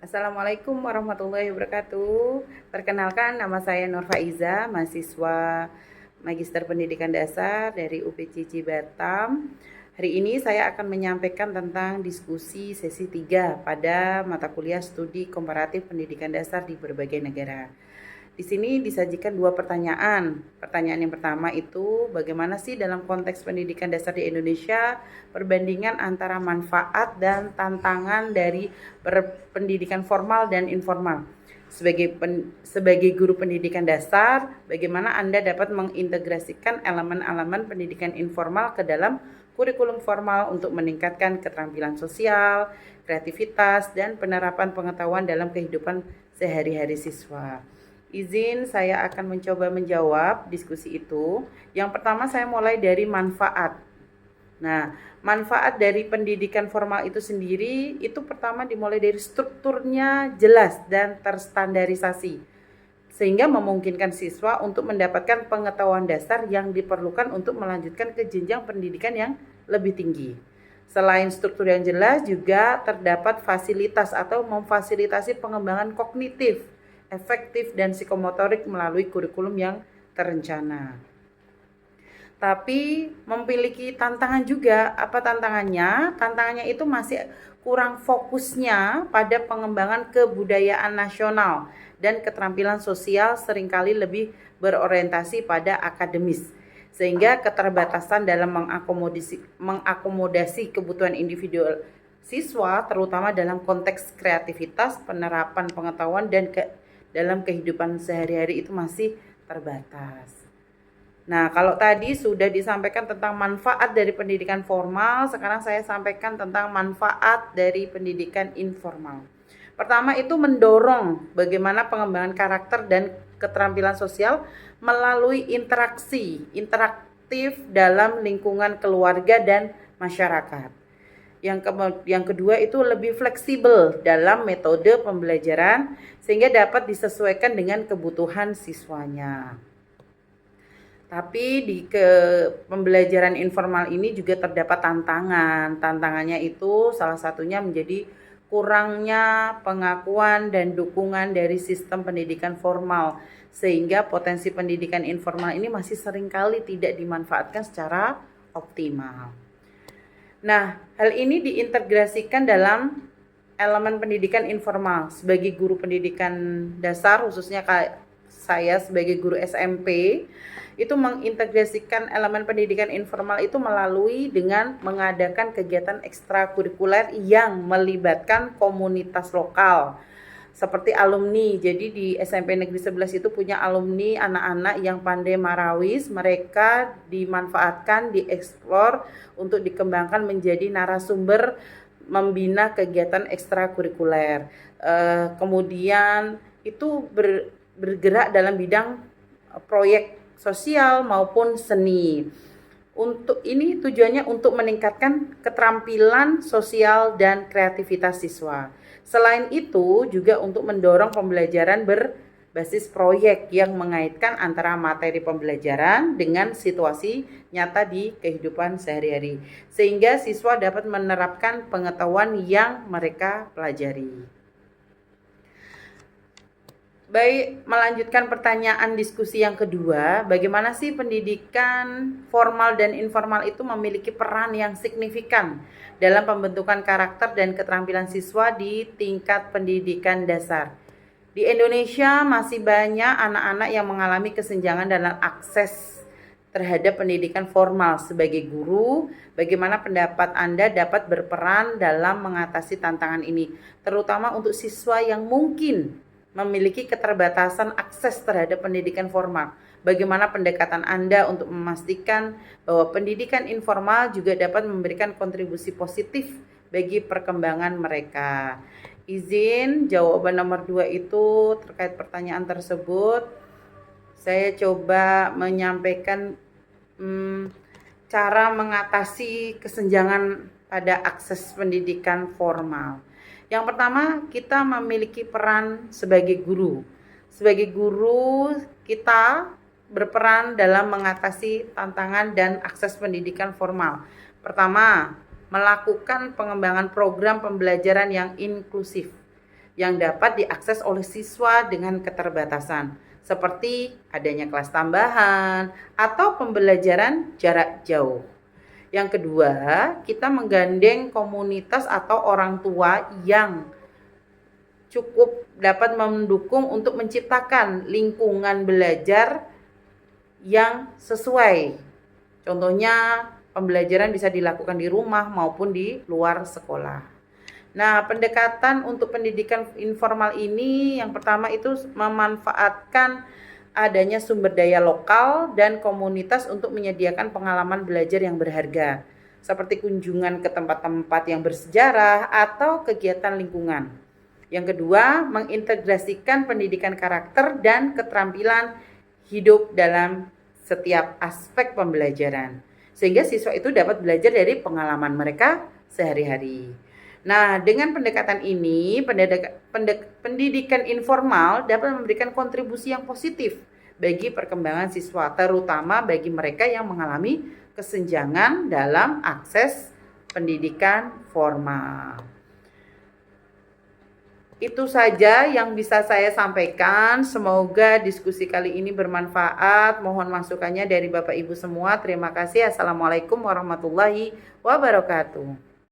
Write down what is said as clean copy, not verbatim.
Assalamualaikum warahmatullahi wabarakatuh. Perkenalkan, nama saya Nur Faiza, mahasiswa Magister Pendidikan Dasar dari UPCC Batam. Hari ini saya akan menyampaikan tentang diskusi sesi 3 pada mata kuliah Studi Komparatif Pendidikan Dasar di berbagai negara. Di sini disajikan dua pertanyaan. Pertanyaan yang pertama itu, bagaimana sih dalam konteks pendidikan dasar di Indonesia perbandingan antara manfaat dan tantangan dari pendidikan formal dan informal? Sebagai guru pendidikan dasar, bagaimana Anda dapat mengintegrasikan elemen-elemen pendidikan informal ke dalam kurikulum formal untuk meningkatkan keterampilan sosial, kreativitas, dan penerapan pengetahuan dalam kehidupan sehari-hari siswa? Izin saya akan mencoba menjawab diskusi itu. Yang pertama saya mulai dari manfaat. Nah, manfaat dari pendidikan formal itu sendiri itu pertama dimulai dari strukturnya jelas dan terstandarisasi, sehingga memungkinkan siswa untuk mendapatkan pengetahuan dasar yang diperlukan untuk melanjutkan ke jenjang pendidikan yang lebih tinggi. Selain struktur yang jelas, juga terdapat fasilitas atau memfasilitasi pengembangan kognitif, efektif, dan psikomotorik melalui kurikulum yang terencana. Tapi memiliki tantangan juga. Apa tantangannya? Tantangannya itu masih kurang fokusnya pada pengembangan kebudayaan nasional dan keterampilan sosial, seringkali lebih berorientasi pada akademis, sehingga keterbatasan dalam mengakomodasi kebutuhan individual siswa, terutama dalam konteks kreativitas, penerapan pengetahuan, dan dalam kehidupan sehari-hari itu masih terbatas. Nah, kalau tadi sudah disampaikan tentang manfaat dari pendidikan formal, sekarang saya sampaikan tentang manfaat dari pendidikan informal. Pertama itu mendorong bagaimana pengembangan karakter dan keterampilan sosial melalui interaktif dalam lingkungan keluarga dan masyarakat. Yang kedua itu lebih fleksibel dalam metode pembelajaran sehingga dapat disesuaikan dengan kebutuhan siswanya. Tapi di pembelajaran informal ini juga terdapat tantangan. Tantangannya itu salah satunya menjadi kurangnya pengakuan dan dukungan dari sistem pendidikan formal, sehingga potensi pendidikan informal ini masih seringkali tidak dimanfaatkan secara optimal. Nah, hal ini diintegrasikan dalam elemen pendidikan informal. Sebagai guru pendidikan dasar, khususnya saya sebagai guru SMP, itu mengintegrasikan elemen pendidikan informal itu melalui dengan mengadakan kegiatan ekstrakurikuler yang melibatkan komunitas lokal, seperti alumni. Jadi di SMP Negeri 11 itu punya alumni anak-anak yang pandai marawis, mereka dimanfaatkan, dieksplor untuk dikembangkan menjadi narasumber membina kegiatan ekstrakurikuler. Kemudian itu bergerak dalam bidang proyek sosial maupun seni. Untuk ini tujuannya untuk meningkatkan keterampilan sosial dan kreativitas siswa. Selain itu juga untuk mendorong pembelajaran berbasis proyek yang mengaitkan antara materi pembelajaran dengan situasi nyata di kehidupan sehari-hari, sehingga siswa dapat menerapkan pengetahuan yang mereka pelajari. Baik, melanjutkan pertanyaan diskusi yang kedua, bagaimana sih pendidikan formal dan informal itu memiliki peran yang signifikan dalam pembentukan karakter dan keterampilan siswa di tingkat pendidikan dasar? Di Indonesia masih banyak anak-anak yang mengalami kesenjangan dalam akses terhadap pendidikan formal. Sebagai guru, bagaimana pendapat Anda dapat berperan dalam mengatasi tantangan ini, terutama untuk siswa yang mungkin memiliki keterbatasan akses terhadap pendidikan formal? Bagaimana pendekatan Anda untuk memastikan bahwa pendidikan informal juga dapat memberikan kontribusi positif bagi perkembangan mereka? Izin jawaban nomor 2 itu terkait pertanyaan tersebut. Saya coba menyampaikan cara mengatasi kesenjangan pada akses pendidikan formal. Yang pertama, kita memiliki peran sebagai guru. Sebagai guru, kita berperan dalam mengatasi tantangan dan akses pendidikan formal. Pertama, melakukan pengembangan program pembelajaran yang inklusif. yang dapat diakses oleh siswa dengan keterbatasan, seperti adanya kelas tambahan atau pembelajaran jarak jauh. Yang kedua, kita menggandeng komunitas atau orang tua yang cukup dapat mendukung untuk menciptakan lingkungan belajar yang sesuai. Contohnya, pembelajaran bisa dilakukan di rumah maupun di luar sekolah. Nah, pendekatan untuk pendidikan informal ini yang pertama itu memanfaatkan adanya sumber daya lokal dan komunitas untuk menyediakan pengalaman belajar yang berharga, seperti kunjungan ke tempat-tempat yang bersejarah atau kegiatan lingkungan. Yang kedua, mengintegrasikan pendidikan karakter dan keterampilan hidup dalam setiap aspek pembelajaran, sehingga siswa itu dapat belajar dari pengalaman mereka sehari-hari. Nah, dengan pendekatan ini, pendidikan informal dapat memberikan kontribusi yang positif bagi perkembangan siswa, terutama bagi mereka yang mengalami kesenjangan dalam akses pendidikan formal. Itu saja yang bisa saya sampaikan. Semoga diskusi kali ini bermanfaat. Mohon masukannya dari Bapak Ibu semua. Terima kasih. Assalamualaikum warahmatullahi wabarakatuh.